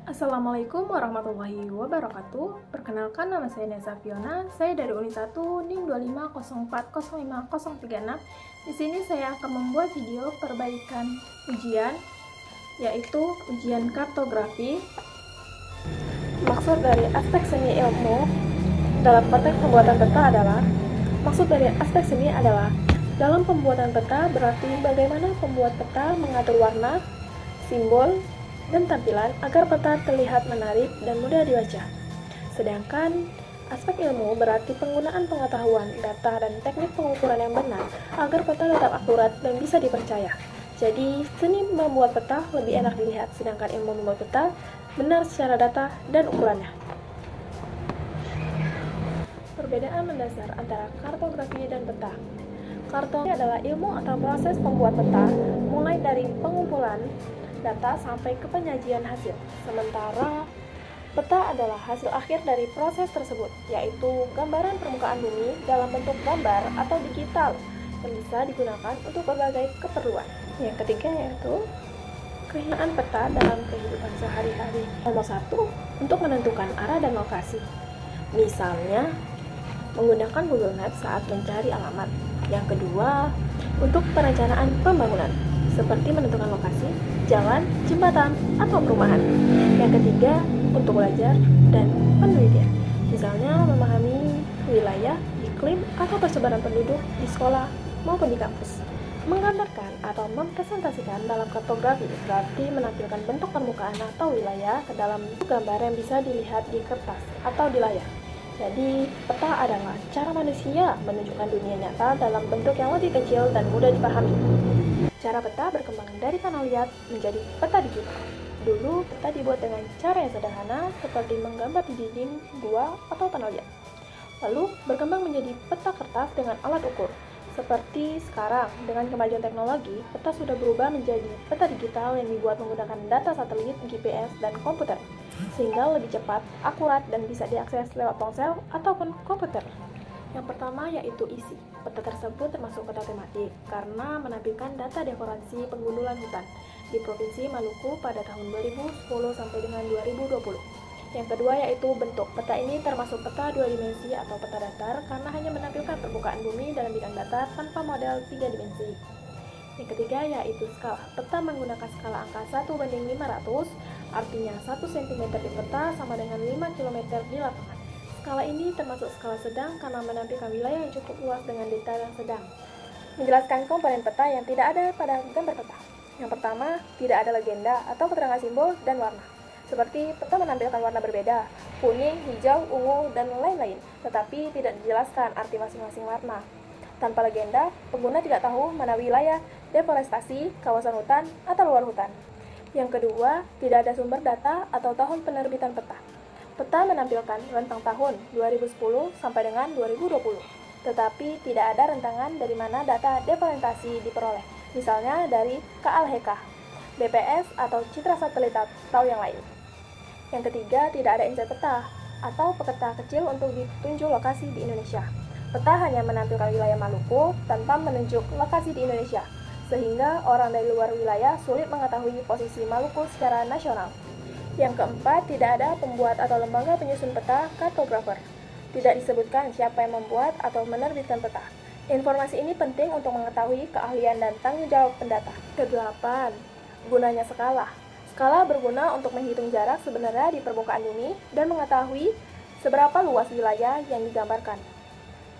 Assalamualaikum warahmatullahi wabarakatuh. Perkenalkan, nama saya Nesa Fiona. Saya dari Unit 1 NIM 250405036. Di sini saya akan membuat video perbaikan ujian, yaitu ujian kartografi. Maksud dari aspek seni ilmu dalam konteks pembuatan peta adalah dalam pembuatan peta berarti bagaimana pembuat peta mengatur warna, simbol, dan tampilan agar peta terlihat menarik dan mudah dibaca. Sedangkan aspek ilmu berarti penggunaan pengetahuan, data, dan teknik pengukuran yang benar agar peta tetap akurat dan bisa dipercaya. Jadi, seni membuat peta lebih enak dilihat, sedangkan ilmu membuat peta benar secara data dan ukurannya. Perbedaan mendasar antara kartografi dan peta. Kartografi adalah ilmu atau proses pembuat peta, mulai dari pengumpulan data sampai ke penyajian hasil. Sementara peta adalah hasil akhir dari proses tersebut, yaitu gambaran permukaan bumi dalam bentuk gambar atau digital yang bisa digunakan untuk berbagai keperluan. Yang ketiga yaitu kegunaan peta dalam kehidupan sehari-hari. Nomor 1, untuk menentukan arah dan lokasi. Misalnya, menggunakan Google Maps saat mencari alamat. Yang kedua, untuk perencanaan pembangunan, seperti menentukan lokasi, jalan, jembatan, atau perumahan. Yang ketiga, untuk belajar dan penelitian. Misalnya, memahami wilayah, iklim, atau persebaran penduduk di sekolah maupun di kampus. Menggambarkan atau mempresentasikan dalam kartografi berarti menampilkan bentuk permukaan atau wilayah ke dalam gambar yang bisa dilihat di kertas atau di layar. Jadi, peta adalah cara manusia menunjukkan dunia nyata dalam bentuk yang lebih kecil dan mudah dipahami. Cara peta berkembang dari tanah liat menjadi peta digital. Dulu, peta dibuat dengan cara yang sederhana, seperti menggambar di dinding, gua, atau tanah liat. Lalu, berkembang menjadi peta kertas dengan alat ukur. Seperti sekarang, dengan kemajuan teknologi, peta sudah berubah menjadi peta digital yang dibuat menggunakan data satelit, GPS, dan komputer, sehingga lebih cepat, akurat, dan bisa diakses lewat ponsel ataupun komputer. Yang pertama yaitu isi. Peta tersebut termasuk peta tematik karena menampilkan data dekorasi penggundulan hutan di Provinsi Maluku pada tahun 2010 sampai dengan 2020. Yang kedua yaitu bentuk. Peta ini termasuk peta 2 dimensi atau peta datar karena hanya menampilkan permukaan bumi dalam bidang datar tanpa model 3 dimensi. Yang ketiga yaitu skala. Peta menggunakan skala angka 1:500, artinya 1 cm di peta sama dengan 5 km di lapangan. Skala ini termasuk skala sedang karena menampilkan wilayah yang cukup luas dengan detail yang sedang. Menjelaskan komponen peta yang tidak ada pada gambar peta. Yang pertama, tidak ada legenda atau keterangan simbol dan warna. Seperti peta menampilkan warna berbeda, kuning, hijau, ungu, dan lain-lain, tetapi tidak dijelaskan arti masing-masing warna. Tanpa legenda, pengguna tidak tahu mana wilayah deforestasi, kawasan hutan, atau luar hutan. Yang kedua, tidak ada sumber data atau tahun penerbitan peta. Peta menampilkan rentang tahun 2010 sampai dengan 2020, tetapi tidak ada rentangan dari mana data deforestasi diperoleh, misalnya dari KLHK, BPS, atau citra satelit atau yang lain. Yang ketiga, tidak ada inset peta atau peta kecil untuk ditunjuk lokasi di Indonesia. Peta hanya menampilkan wilayah Maluku tanpa menunjuk lokasi di Indonesia, sehingga orang dari luar wilayah sulit mengetahui posisi Maluku secara nasional. Yang keempat, tidak ada pembuat atau lembaga penyusun peta kartografer. Tidak disebutkan siapa yang membuat atau menerbitkan peta. Informasi ini penting untuk mengetahui keahlian dan tanggung jawab pendata. Kedelapan, gunanya skala. Skala berguna untuk menghitung jarak sebenarnya di permukaan bumi dan mengetahui seberapa luas wilayah yang digambarkan.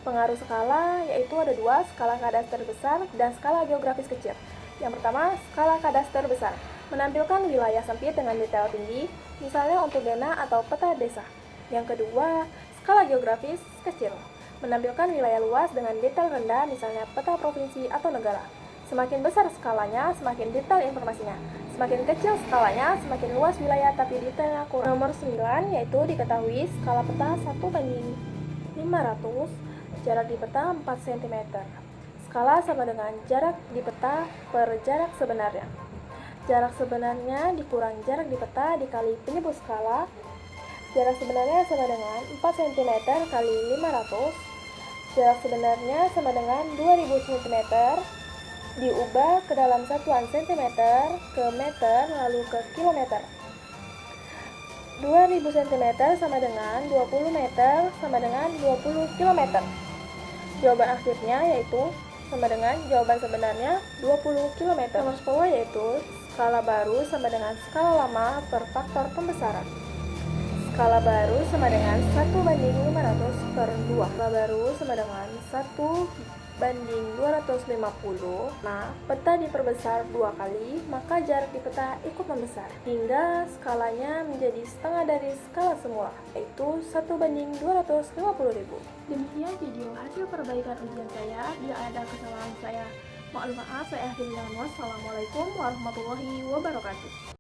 Pengaruh skala yaitu ada dua, skala kadaster besar dan skala geografis kecil. Yang pertama, skala kadaster besar menampilkan wilayah sempit dengan detail tinggi, misalnya untuk zona atau peta desa. Yang kedua, skala geografis kecil menampilkan wilayah luas dengan detail rendah, misalnya peta provinsi atau negara. Semakin besar skalanya, semakin detail informasinya. Semakin kecil skalanya, semakin luas wilayah tapi detailnya kurang. Nomor 9 yaitu diketahui skala peta 1:500, jarak di peta 4 cm. Skala sama dengan jarak di peta per jarak sebenarnya. Jarak sebenarnya dikurang jarak di peta dikali penyebut skala. Jarak sebenarnya sama dengan 4 cm kali 500. Jarak sebenarnya sama dengan 2000 cm. Diubah ke dalam satuan cm ke meter lalu ke kilometer. 2000 cm sama dengan 20 meter sama dengan 20 km. Jawaban akhirnya yaitu sama dengan jawaban sebenarnya 20 km. Rumus pola yaitu skala baru sama dengan skala lama per faktor pembesaran. Skala baru sama dengan 1/500 per 2. Skala baru sama dengan 1/250. Nah, peta diperbesar 2 kali, maka jarak di peta ikut membesar hingga skalanya menjadi setengah dari skala semula, yaitu 1/250.000. Demikian video hasil perbaikan ujian saya. Bila ada kesalahan saya, mohon maaf. Saya akhiri dengan wassalamualaikum warahmatullahi wabarakatuh.